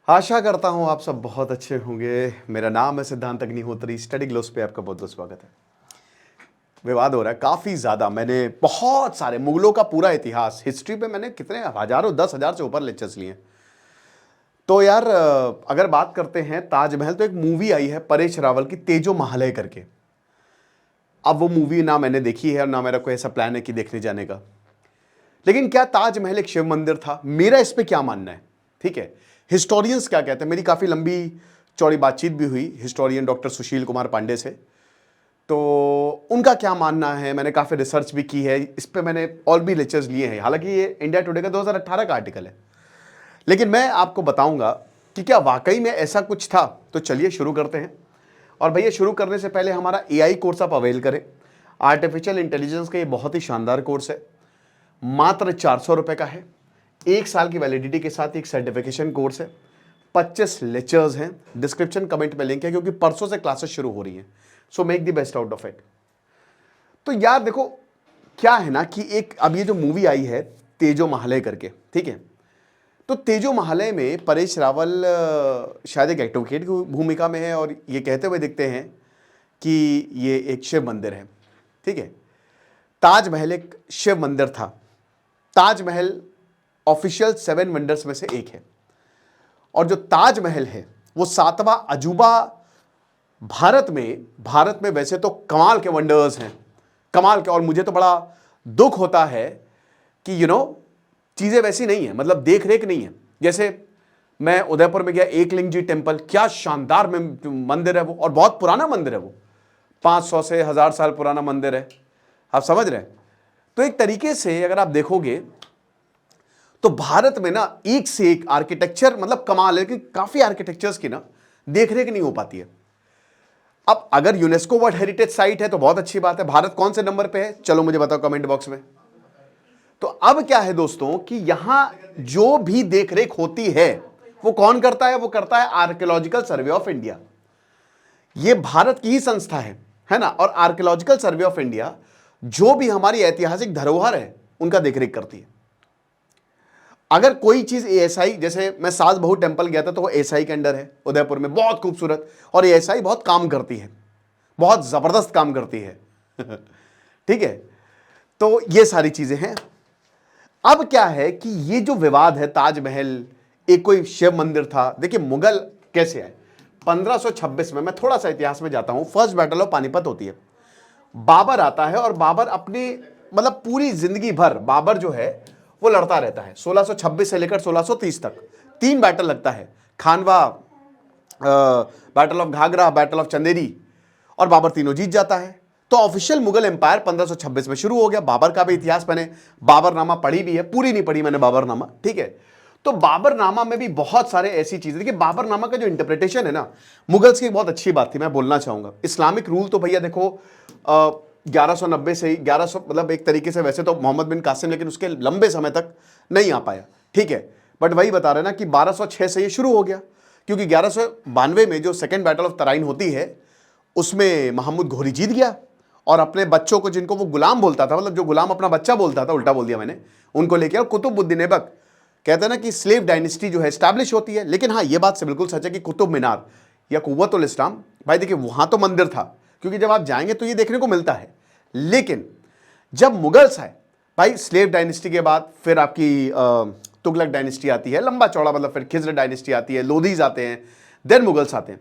आशा करता हूँ आप सब बहुत अच्छे होंगे। मेरा नाम है सिद्धांत अग्निहोत्री। स्टडी ग्लोस पे आपका बहुत बहुत स्वागत है। विवाद हो रहा है काफ़ी ज़्यादा। मैंने बहुत सारे मुगलों का पूरा इतिहास हिस्ट्री पे मैंने कितने हज़ारों 10,000 से ऊपर लेक्चर्स लिए। तो यार अगर बात करते हैं ताजमहल, तो एक मूवी आई है परेश रावल की, तेजो महालय करके। अब वो मूवी ना मैंने देखी है और ना मेरा कोई ऐसा प्लान है कि देखने जाने का। लेकिन क्या ताजमहल एक शिव मंदिर था? मेरा इस पर क्या मानना है, ठीक है। हिस्टोरियंस क्या कहते हैं, मेरी काफ़ी लंबी चौड़ी बातचीत भी हुई हिस्टोरियन डॉक्टर सुशील कुमार पांडे से। तो उनका क्या मानना है, मैंने काफ़ी रिसर्च भी की है इस पर, मैंने और भी लेक्चर्स लिए हैं। हालांकि ये इंडिया टुडे का 2018 का आर्टिकल है, लेकिन मैं आपको बताऊंगा कि क्या वाकई में ऐसा कुछ था। तो चलिए शुरू करते हैं। और भैया शुरू करने से पहले हमारा एआई कोर्स आप अवेल करें। आर्टिफिशियल इंटेलिजेंस का ये बहुत ही शानदार कोर्स है, मात्र 400 रुपये का है। 1 साल की वैलिडिटी के साथ एक सर्टिफिकेशन कोर्स है। 25 लेक्चर्स हैं। डिस्क्रिप्शन कमेंट में लिंक है, क्योंकि परसों से क्लासेस शुरू हो रही हैं। So make the best out of it. तो यार देखो क्या है ना कि एक अब ये जो मूवी आई है तेजो महालय करके, ठीक है। तो तेजो महालय में परेश रावल शायद एक एडवोकेट की भूमिका में है और ये कहते हुए दिखते हैं कि ये एक शिव मंदिर है, ठीक है। ताजमहल एक शिव मंदिर था। ताजमहल ऑफिशियल 7 वंडर्स में से एक है। और जो ताजमहल है वो 7वां अजूबा भारत में वैसे तो कमाल के वंडर्स हैं, कमाल के। और मुझे तो बड़ा दुख होता है कि चीजें वैसी नहीं है, मतलब देख रेख नहीं है। जैसे मैं उदयपुर में गया, एकलिंग जी टेम्पल, क्या शानदार में मंदिर है वो, और बहुत पुराना मंदिर है वो। 500 से 1000 साल पुराना मंदिर है, आप समझ रहे हैं। तो एक तरीके से अगर आप देखोगे तो भारत में ना एक से एक आर्किटेक्चर मतलब कमाल है, लेकिन काफी आर्किटेक्चर्स की ना देखरेख नहीं हो पाती है। अब अगर यूनेस्को वर्ल्ड हेरिटेज साइट है तो बहुत अच्छी बात है। भारत कौन से नंबर पे है, चलो मुझे बताओ कमेंट बॉक्स में। तो अब क्या है दोस्तों कि यहां जो भी देखरेख होती है वो कौन करता है? वो करता है आर्कियोलॉजिकल सर्वे ऑफ इंडिया। ये भारत की ही संस्था है ना। और आर्कियोलॉजिकल सर्वे ऑफ इंडिया जो भी हमारी ऐतिहासिक धरोहर है उनका देखरेख करती है। अगर कोई चीज एएसआई, जैसे मैं सास बहू टेम्पल गया था तो वो एएसआई के अंडर है उदयपुर में, बहुत खूबसूरत। और एएसआई बहुत काम करती है, बहुत जबरदस्त काम करती है ठीक है। तो ये सारी चीजें हैं। अब क्या है कि ये जो विवाद है, ताजमहल एक कोई शिव मंदिर था। देखिए मुगल कैसे आए। 1526 में, मैं थोड़ा सा इतिहास में जाता हूं, फर्स्ट बैटल ऑफ पानीपत होती है। बाबर आता है और बाबर अपनी मतलब पूरी जिंदगी भर बाबर जो है वो लड़ता रहता है। 1626 से लेकर 1630 तक 3 बैटल लगता है। Khanwa, battle of Ghaghra, battle of Chanderi, और बाबर तीनों जीत जाता है। तो ऑफिशियल मुगल एम्पायर 1526 में शुरू हो गया। बाबर का भी इतिहास मैंने बाबरनामा पढ़ी भी है, पूरी नहीं पढ़ी मैंने बाबरनामा, ठीक है। तो बाबरनामा में भी बहुत सारे ऐसी चीजें। देखिए बाबरनामा का जो इंटरप्रिटेशन है ना, मुगल्स की बहुत अच्छी बात थी, मैं बोलना चाहूंगा। इस्लामिक रूल तो भैया देखो 1190 से 1100, मतलब एक तरीके से वैसे तो मोहम्मद बिन कासिम, लेकिन उसके लंबे समय तक नहीं आ पाया, ठीक है। बट वही बता रहे ना कि 1206 से ये शुरू हो गया, क्योंकि 1192 में जो सेकेंड बैटल ऑफ तराइन होती है उसमें महमूद घोरी जीत गया। और अपने बच्चों को, जिनको वो गुलाम बोलता था, मतलब जो गुलाम अपना बच्चा बोलता था, उल्टा बोल दिया मैंने, उनको लेके, और कुतुबुद्दीन ऐबक कहते हैं ना कि स्लेव डायनेस्टी जो है स्टैब्लिश होती है। लेकिन हाँ ये बात से बिल्कुल सच है कि कुतुब मीनार या कुव्वतुल इस्लाम, भाई देखिए वहां तो मंदिर था, क्योंकि जब आप जाएंगे तो ये देखने को मिलता है। लेकिन जब मुगल्स आए भाई, स्लेव डायनेस्टी के बाद फिर आपकी तुगलक डायनेस्टी आती है, लंबा चौड़ा, मतलब फिर खिज़्र डायनेस्टी आती है, लोधीज आते हैं, देन मुगल्स आते हैं।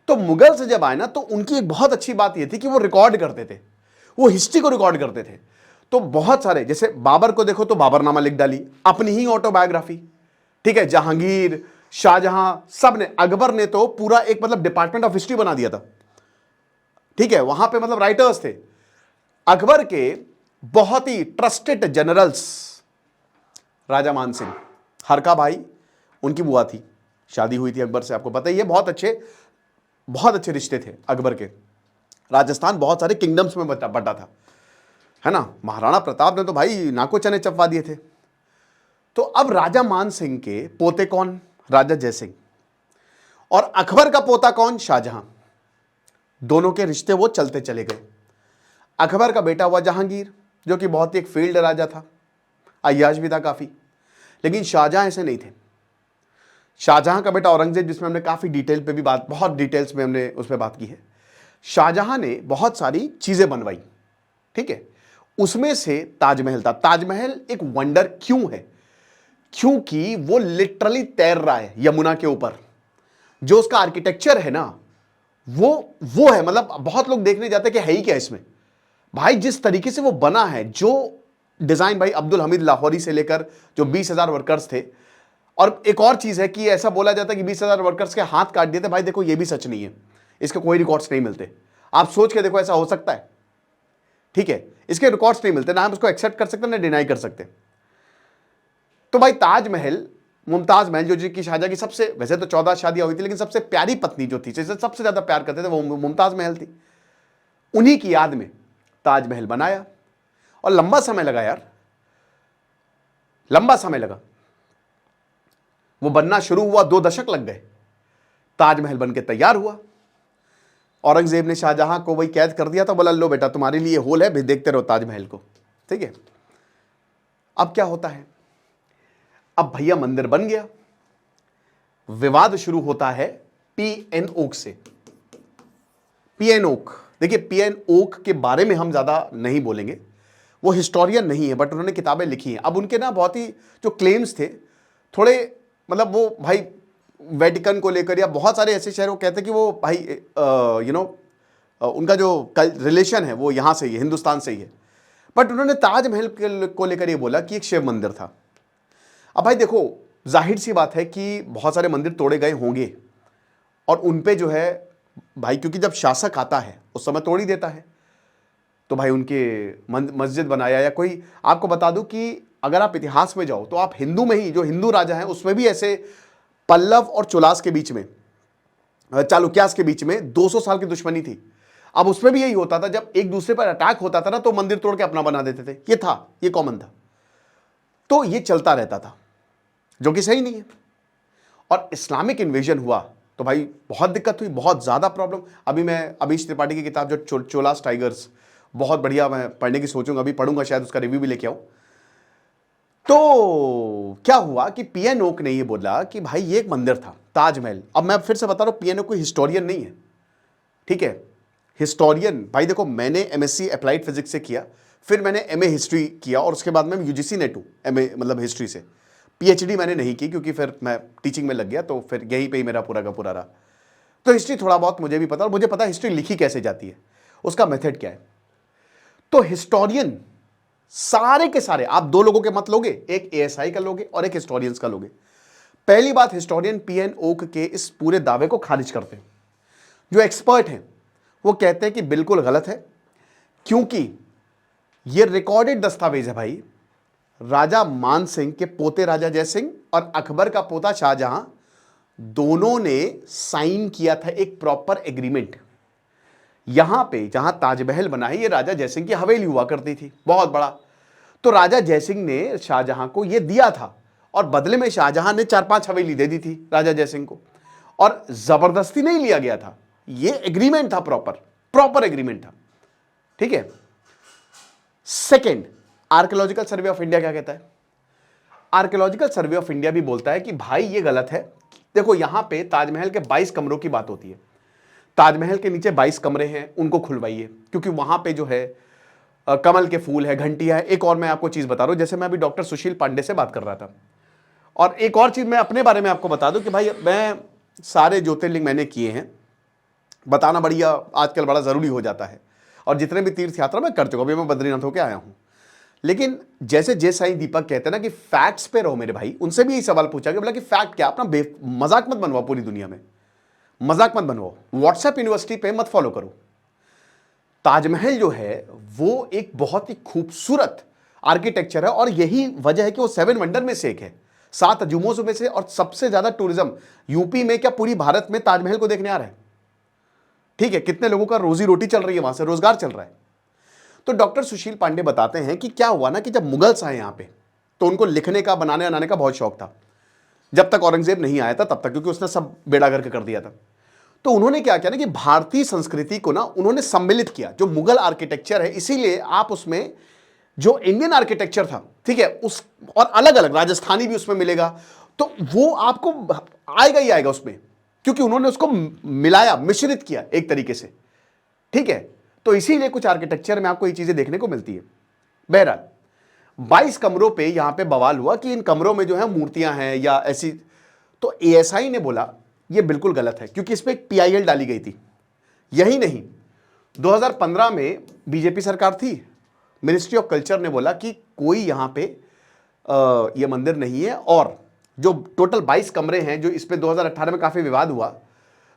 तो मुगल्स जब आए ना तो उनकी एक बहुत अच्छी बात यह थी कि वो रिकॉर्ड करते थे, वो हिस्ट्री को रिकॉर्ड करते थे। तो बहुत सारे, जैसे बाबर को देखो तो बाबरनामा लिख डाली, अपनी ही ऑटोबायोग्राफी, ठीक है। जहांगीर, शाहजहां, सब ने, अकबर ने तो पूरा एक मतलब डिपार्टमेंट ऑफ हिस्ट्री बना दिया था, ठीक है। वहां पे मतलब राइटर्स थे। अकबर के बहुत ही ट्रस्टेड जनरल्स, राजा मान सिंह, हरका भाई उनकी बुआ थी, शादी हुई थी अकबर से, आपको पता ही है। बहुत अच्छे रिश्ते थे अकबर के। राजस्थान बहुत सारे किंगडम्स में बटा था, है ना। महाराणा प्रताप ने तो भाई नाको चने चपवा दिए थे। तो अब राजा मान सिंह के पोते कौन? राजा जयसिंह। और अकबर का पोता कौन? शाहजहां। दोनों के रिश्ते वो चलते चले गए। अकबर का बेटा हुआ जहांगीर, जो कि बहुत ही एक फील्ड राजा था, अय्याश भी था काफी। लेकिन शाहजहां ऐसे नहीं थे। शाहजहां का बेटा औरंगजेब, जिसमें हमने काफी डिटेल पे भी बात, बहुत डिटेल्स में हमने उस पर बात की है। शाहजहां ने बहुत सारी चीजें बनवाई, ठीक है, उसमें से ताजमहल था। ताजमहल एक वंडर क्यों है? क्योंकि वो लिटरली तैर रहा है यमुना के ऊपर। जो उसका आर्किटेक्चर है ना, वो है, मतलब बहुत लोग देखने जाते हैं कि है ही क्या इसमें। भाई जिस तरीके से वो बना है, जो डिजाइन भाई अब्दुल हमीद लाहौरी से लेकर जो 20,000 वर्कर्स थे। और एक और चीज है कि ऐसा बोला जाता है कि 20,000 वर्कर्स के हाथ काट दिए थे। भाई देखो ये भी सच नहीं है, इसके कोई रिकॉर्ड्स नहीं मिलते। आप सोच के देखो ऐसा हो सकता है? ठीक है, इसके रिकॉर्ड्स नहीं मिलते, ना हम उसको एक्सेप्ट कर सकते ना डिनाई कर सकते। तो भाई ताजमहल, मुमताज महल जो की शाहजहां की सबसे, वैसे तो 14 शादियां हुई थी, लेकिन सबसे प्यारी पत्नी जो थी, जिसे सबसे ज्यादा प्यार करते थे, वो मुमताज महल थी। उन्हीं की याद में ताजमहल बनाया और लंबा समय लगा यार, लंबा समय लगा। वो बनना शुरू हुआ, 2 दशक लग गए, ताजमहल बनके तैयार हुआ। औरंगजेब ने शाहजहां को वही कैद कर दिया था, बोला लो बेटा तुम्हारे लिए होल है, भी देखते रहो ताजमहल को, ठीक है। अब क्या होता है? अब भैया मंदिर बन गया, विवाद शुरू होता है पीएन ओक से। पीएन ओक, देखिए पीएन ओक के बारे में हम ज्यादा नहीं बोलेंगे, वो हिस्टोरियन नहीं है, बट उन्होंने किताबें लिखी हैं। अब उनके ना बहुत ही जो क्लेम्स थे, थोड़े मतलब वो भाई वेटिकन को लेकर या बहुत सारे ऐसे शहर, वो कहते हैं कि वो भाई उनका जो रिलेशन है वो यहाँ से ही है, हिंदुस्तान से ही है। बट उन्होंने ताजमहल को लेकर ये बोला कि एक शिव मंदिर था। अब भाई देखो, जाहिर सी बात है कि बहुत सारे मंदिर तोड़े गए होंगे, और उन पे जो है भाई, क्योंकि जब शासक आता है उस समय तोड़ ही देता है, तो भाई उनके मस्जिद बनाया या कोई। आपको बता दूं कि अगर आप इतिहास में जाओ तो आप हिंदू में ही, जो हिंदू राजा हैं उसमें भी ऐसे पल्लव और चोलास के बीच में, चालुक्यास के बीच में 200 साल की दुश्मनी थी। अब उसमें भी यही होता था, जब एक दूसरे पर अटैक होता था ना, तो मंदिर तोड़ के अपना बना देते थे। ये था, ये कॉमन था, तो ये चलता रहता था, जो कि सही नहीं है। और इस्लामिक इन्वेजन हुआ तो भाई बहुत दिक्कत हुई, बहुत ज्यादा प्रॉब्लम। अभी मैं अमीश त्रिपाठी की किताब जो चोलास टाइगर्स, बहुत बढ़िया, मैं पढ़ने की सोचूंगा, अभी पढ़ूंगा, शायद उसका रिव्यू भी लेके आऊं। तो क्या हुआ कि पीएन ओक ने ये बोला कि भाई ये एक मंदिर था ताजमहल। अब मैं फिर से बता रहा हूं, पीएन ओक कोई हिस्टोरियन नहीं है, ठीक है। हिस्टोरियन भाई देखो, मैंने एमएससी अप्लाइड फिजिक्स से किया, फिर मैंने एमए हिस्ट्री किया, और उसके बाद मैं यूजीसी नेट हूं, एमए मतलब हिस्ट्री से। पीएचडी मैंने नहीं की क्योंकि फिर मैं टीचिंग में लग गया, तो फिर यहीं पे ही मेरा पूरा का पूरा रहा। तो हिस्ट्री थोड़ा बहुत मुझे भी पता, और मुझे पता हिस्ट्री लिखी कैसे जाती है, उसका मेथड क्या है। तो हिस्टोरियन सारे के सारे, आप 2 लोगों के मत लोगे, एक एएसआई का लोगे और एक हिस्टोरियंस का लोगे। पहली बात, हिस्टोरियन पीएन ओक के इस पूरे दावे को खारिज करते हैं। जो एक्सपर्ट हैं वो कहते हैं कि बिल्कुल गलत है, क्योंकि ये रिकॉर्डेड दस्तावेज है भाई। राजा मान सिंह के पोते राजा जय सिंह और अकबर का पोता शाहजहां, दोनों ने साइन किया था एक प्रॉपर एग्रीमेंट। यहां पे जहां ताजमहल बना है, ये राजा जयसिंह की हवेली हुआ करती थी, बहुत बड़ा। तो राजा जयसिंह ने शाहजहां को ये दिया था, और बदले में शाहजहां ने 4-5 हवेली दे दी थी राजा जयसिंह को, और जबरदस्ती नहीं लिया गया था, ये एग्रीमेंट था, प्रॉपर एग्रीमेंट था, ठीक है। Second, archaeological survey of India क्या कहता है? आर्कियोलॉजिकल सर्वे ऑफ इंडिया भी बोलता है कि भाई ये गलत है। देखो यहां पे ताजमहल के 22 कमरों की बात होती है, ताजमहल के नीचे 22 कमरे हैं, उनको खुलवाइए, क्योंकि वहां पे जो है कमल के फूल है, घंटियां है। एक और मैं आपको चीज बता रहा हूं, जैसे मैं अभी डॉक्टर सुशील पांडे से बात कर रहा था, और एक और चीज मैं अपने बारे में आपको बता दूं कि भाई मैं सारे ज्योतिर्लिंग मैंने किए हैं, बताना बढ़िया आजकल बड़ा जरूरी हो जाता है, और जितने भी तीर्थ यात्रा मैं कर चुका, अभी मैं बद्रीनाथ होकर आया हूं। लेकिन जैसे जय साईं दीपक कहते हैं ना कि फैक्ट्स पे रहो मेरे भाई, उनसे भी यही सवाल पूछा गया, बोला कि फैक्ट क्या, अपना मजाक मत बनवाओ, पूरी दुनिया में मजाक मत बनवाओ, व्हाट्सएप यूनिवर्सिटी पे मत फॉलो करो। ताजमहल जो है वो एक बहुत ही खूबसूरत आर्किटेक्चर है, और यही वजह है कि वो 7 वंडर में से एक है, 7 अजूबों में से। और सबसे ज्यादा टूरिज्म यूपी में, क्या पूरी भारत में ताजमहल को देखने आ रहा है, ठीक है। कितने लोगों का रोजी रोटी चल रही है, वहां से रोजगार चल रहा है। तो डॉक्टर सुशील पांडे बताते हैं कि क्या हुआ ना, कि जब मुगल्स आए यहां पे, तो उनको लिखने का, बनाने बनाने का बहुत शौक था, जब तक औरंगजेब नहीं आया था तब तक, क्योंकि उसने सब बेड़ा गर्क कर दिया था। तो उन्होंने क्या किया ना कि भारतीय संस्कृति को ना उन्होंने सम्मिलित किया, जो मुगल आर्किटेक्चर है, इसीलिए आप उसमें जो इंडियन आर्किटेक्चर था, ठीक है, उस और अलग अलग राजस्थानी भी उसमें मिलेगा, तो वो आपको आएगा ही आएगा उसमें, क्योंकि उन्होंने उसको मिलाया, मिश्रित किया एक तरीके से, ठीक है। तो इसीलिए कुछ आर्किटेक्चर में आपको ये चीजें देखने को मिलती है। बहरहाल 22 कमरों पे यहां पे बवाल हुआ कि इन कमरों में जो है मूर्तियां हैं या ऐसी, तो एएसआई ने बोला ये बिल्कुल गलत है, क्योंकि इस पर एक पीआईएल डाली गई थी। यही नहीं, 2015 में बीजेपी सरकार थी, मिनिस्ट्री ऑफ कल्चर ने बोला कि कोई यहां पे ये मंदिर नहीं है, और जो टोटल 22 कमरे हैं जो इस पे 2018 में काफी विवाद हुआ,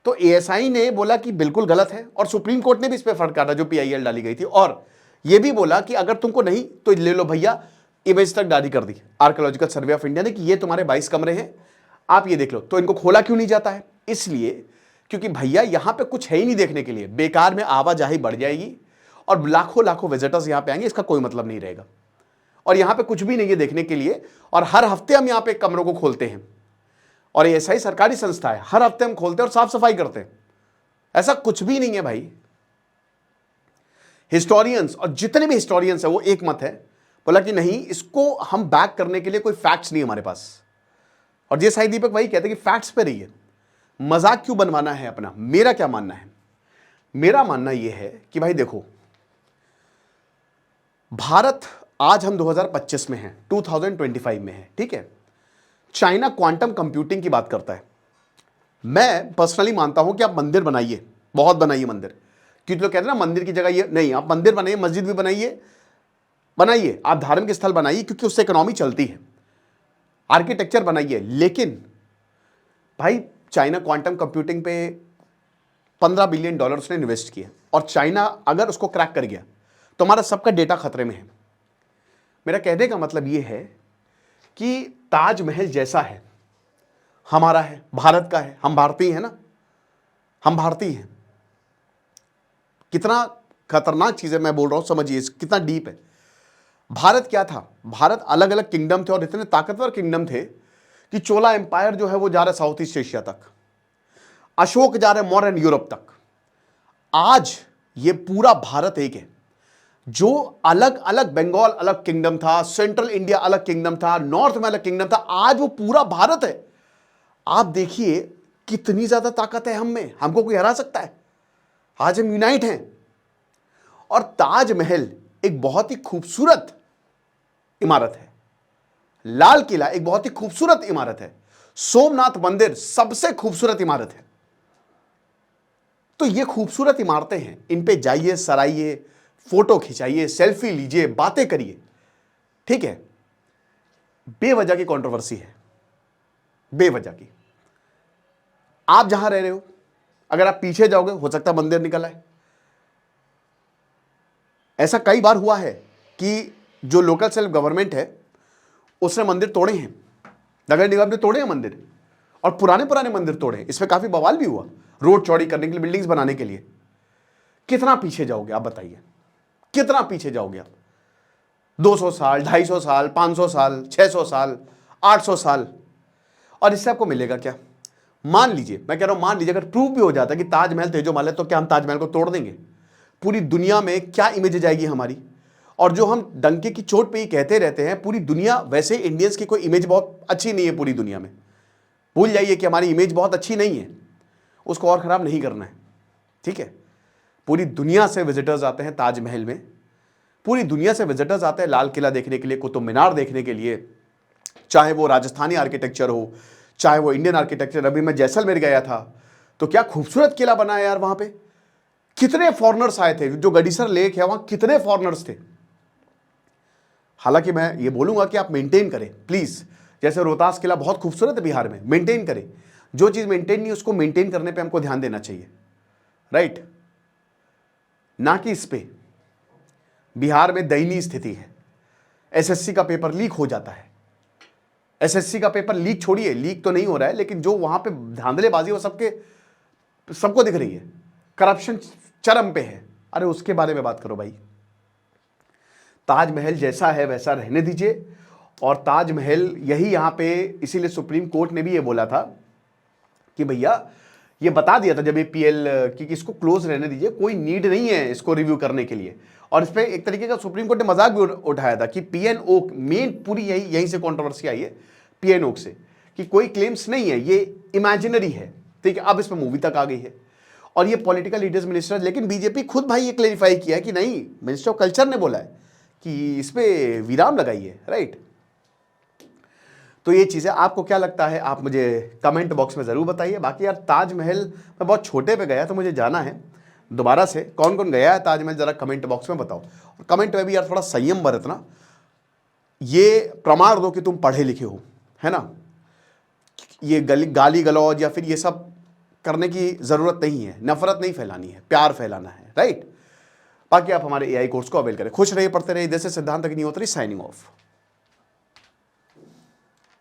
तो एएसआई ने बोला कि बिल्कुल गलत है, और सुप्रीम कोर्ट ने भी इस पे फर्क काटा जो पीआईएल डाली गई थी, और ये भी बोला कि अगर तुमको नहीं तो ले लो भैया, इमेज तक जारी कर दी आर्कियोलॉजिकल सर्वे ऑफ इंडिया ने कि ये तुम्हारे 22 कमरे हैं, आप ये देख लो। तो इनको खोला क्यों नहीं जाता है? इसलिए क्योंकि भैया यहां पे कुछ है ही नहीं देखने के लिए, बेकार में आवाजाही बढ़ जाएगी और लाखों लाखों विजिटर्स यहां पे आएंगे, इसका कोई मतलब नहीं रहेगा। और यहां पे कुछ भी नहीं है देखने के लिए, और हर हफ्ते हम यहां पे कमरों को खोलते हैं, और ये ऐसा ही सरकारी संस्था है, हर हफ्ते हम खोलते हैं और साफ सफाई करते हैं। ऐसा कुछ भी नहीं है भाई। हिस्टोरियंस और जितने भी हिस्टोरियंस है वो एक मत है, बोला कि नहीं, इसको हम बैक करने के लिए कोई फैक्ट्स नहीं हमारे पास। और ये साई दीपक भाई कहते हैं कि फैक्ट्स पे रहिए, मजाक क्यों बनवाना है अपना। मेरा क्या मानना है? मेरा मानना यह है कि भाई देखो, भारत आज हम 2025 में हैं, 2025 में है, ठीक है। चाइना क्वांटम कंप्यूटिंग की बात करता है। मैं पर्सनली मानता हूं कि आप मंदिर बनाइए, बहुत बनाइए मंदिर, क्योंकि लोग कहते हैं ना मंदिर की जगह ये नहीं, आप मंदिर बनाइए, मस्जिद भी बनाइए, बनाइए आप धार्मिक स्थल बनाइए, क्योंकि उससे इकोनॉमी चलती है, आर्किटेक्चर बनाइए। लेकिन भाई चाइना क्वांटम कंप्यूटिंग पे $15 बिलियन उसने इन्वेस्ट किया, और चाइना अगर उसको क्रैक कर गया तो हमारा सबका डेटा खतरे में है। मेरा कहने का मतलब यह है कि ताजमहल जैसा है, हमारा है, भारत का है, हम भारतीय हैं ना, हम भारतीय हैं। कितना खतरनाक चीज है मैं बोल रहा हूं, समझिए कितना डीप है। भारत क्या था? भारत अलग अलग किंगडम थे, और इतने ताकतवर किंगडम थे कि चोला एम्पायर जो है वो जा रहा है साउथ ईस्ट एशिया तक, अशोक जा रहे मॉडर्न यूरोप तक। आज ये पूरा भारत एक है। जो अलग अलग, बंगाल अलग किंगडम था, सेंट्रल इंडिया अलग किंगडम था, नॉर्थ में अलग किंगडम था, आज वो पूरा भारत है। आप देखिए कितनी ज्यादा ताकत है हम में, हमको कोई हरा सकता है? आज हम यूनाइट हैं। और ताजमहल एक बहुत ही खूबसूरत इमारत है, लाल किला एक बहुत ही खूबसूरत इमारत है, सोमनाथ मंदिर सबसे खूबसूरत इमारत है। तो ये खूबसूरत इमारतें हैं, इन पे जाइए, सराइए, फोटो खिंचाइए, सेल्फी लीजिए, बातें करिए, ठीक है। बेवजह की कंट्रोवर्सी है, बेवजह की। आप जहां रह रहे हो, अगर आप पीछे जाओगे हो सकता है मंदिर निकल आए। ऐसा कई बार हुआ है कि जो लोकल सेल्फ गवर्नमेंट है उसने मंदिर तोड़े हैं, नगर निगम ने तोड़े हैं मंदिर, और पुराने पुराने मंदिर तोड़े हैं। इसमें काफी बवाल भी हुआ, रोड चौड़ी करने के लिए, बिल्डिंग्स बनाने के लिए। कितना पीछे जाओगे आप बताइए, कितना पीछे जाओगे आप? 200 साल, 250 साल, 500 साल, 600 साल, 800 साल, और इससे आपको मिलेगा क्या? मान लीजिए, मैं कह रहा हूं मान लीजिए अगर प्रूव भी हो जाता कि ताजमहल तेजोमहल है, तो क्या हम ताजमहल को तोड़ देंगे? पूरी दुनिया में क्या इमेज जाएगी हमारी? और जो हम डंके की चोट पे ही कहते रहते हैं, पूरी दुनिया, वैसे इंडियंस की कोई इमेज बहुत अच्छी नहीं है पूरी दुनिया में, भूल जाइए कि हमारी इमेज बहुत अच्छी नहीं है, उसको और खराब नहीं करना है, ठीक है। पूरी दुनिया से विजिटर्स आते हैं ताजमहल में, पूरी दुनिया से विजिटर्स आते हैं लाल किला देखने के लिए, कुतुब मीनार देखने के लिए, चाहे वो राजस्थानी आर्किटेक्चर हो, चाहे वो इंडियन आर्किटेक्चर। अभी मैं जैसलमेर गया था, तो क्या खूबसूरत किला बना है यार वहां पे, कितने फॉरेनर्स आए थे। जो गडीसर लेक है वहां कितने फॉरेनर्स थे। हालांकि मैं ये बोलूंगा कि आप मेंटेन करें प्लीज, जैसे रोहतास किला बहुत खूबसूरत है बिहार में, मेंटेन करें। जो चीज मेंटेन नहीं उसको मेंटेन करने पे हमको ध्यान देना चाहिए, राइट, ना कि इस पे। बिहार में दयनीय स्थिति है, एसएससी का पेपर लीक हो जाता है। एसएससी का पेपर लीक छोड़िए, लीक तो नहीं हो रहा है, लेकिन जो वहां पे धांधलेबाजी वो सबको दिख रही है, करप्शन चरम पे है। अरे उसके बारे में बात करो भाई। ताजमहल जैसा है वैसा रहने दीजिए, और ताजमहल यही यहां पे, इसीलिए सुप्रीम कोर्ट ने भी ये बोला था कि भैया, ये बता दिया था जब ये पीएल कि इसको क्लोज रहने दीजिए, कोई नीड नहीं है इसको रिव्यू करने के लिए। और इस पर एक तरीके का सुप्रीम कोर्ट ने मजाक भी उठाया था कि पीएनओ, मेन पूरी यहीं से कंट्रोवर्सी आई है पीएनओ से, कि कोई क्लेम्स नहीं है, ये इमेजिनरी है, ठीक है। अब इसमें मूवी तक आ गई है और ये पॉलिटिकल लीडर्स मिनिस्टर, लेकिन बीजेपी खुद भाई ये क्लेरिफाई किया है कि नहीं, मिनिस्टर ऑफ कल्चर ने बोला है कि इस पे विराम लगाइए, राइट। तो ये चीज़ें आपको क्या लगता है, आप मुझे कमेंट बॉक्स में ज़रूर बताइए। बाकी यार ताजमहल मैं बहुत छोटे पे गया तो मुझे जाना है दोबारा से। कौन कौन गया है ताजमहल, ज़रा कमेंट बॉक्स में बताओ। और कमेंट में भी यार थोड़ा संयम बरतना, ये प्रमाण दो कि तुम पढ़े लिखे हो, है ना। ये गाली गलौज या फिर ये सब करने की ज़रूरत नहीं है, नफरत नहीं फैलानी है, प्यार फैलाना है, राइट। बाकी आप हमारे AI कोर्स को अवेल करें। खुश रहिए, पढ़ते रहिए। दिस इज सिद्धांत अग्निहोत्री साइनिंग ऑफ।